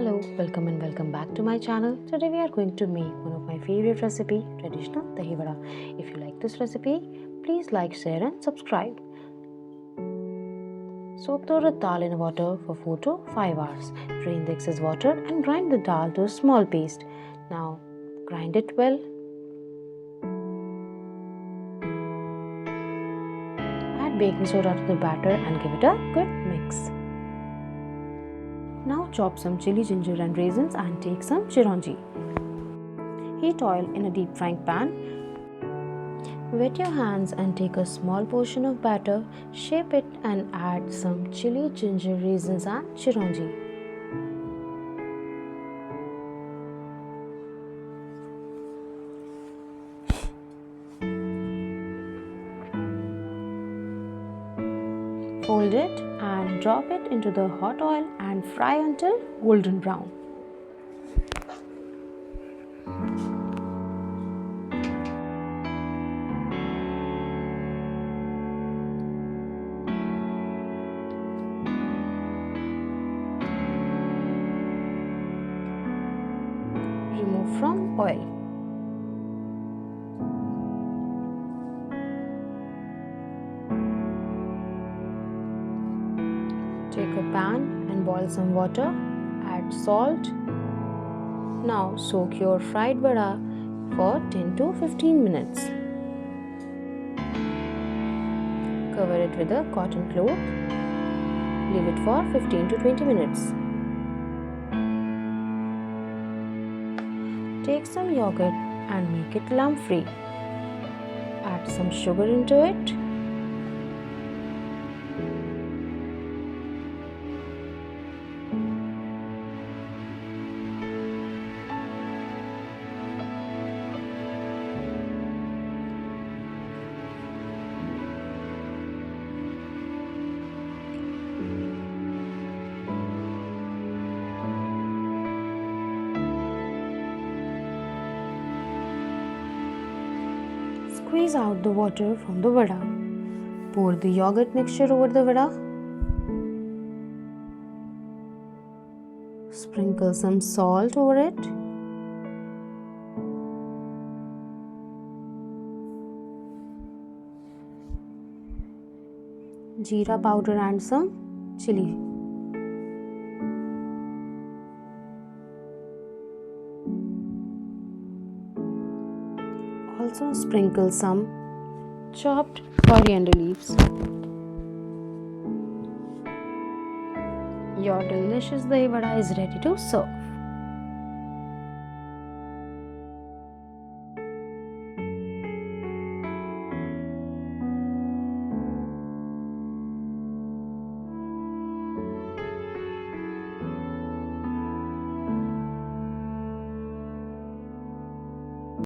Hello, welcome and welcome back to my channel. Today we are going to make one of my favorite recipe, traditional Dahi Bada. If you like this recipe, please like, share and subscribe. Soak the urad dal in water for 4 to 5 hours. Drain the excess water and grind the dal to a small paste. Now grind it well. Add baking soda to the batter and give it a good mix. Now chop some chili, ginger and raisins and take some chironji. Heat oil in a deep frying pan. Wet your hands and take a small portion of batter, shape it and add some chili, ginger, raisins and chironji. Fold it and drop it into the hot oil and fry until golden brown. Remove from oil. Take a pan and boil some water, add salt. Now soak your fried vada for 10 to 15 minutes. Cover it with a cotton cloth. Leave it for 15 to 20 minutes. Take some yogurt and make it lump-free. Add some sugar into it. Squeeze out the water from the vada. Pour the yogurt mixture over the vada. Sprinkle some salt over it. Jeera powder and some chili. Also sprinkle some chopped coriander leaves. Your delicious Dahi Bada is ready to serve.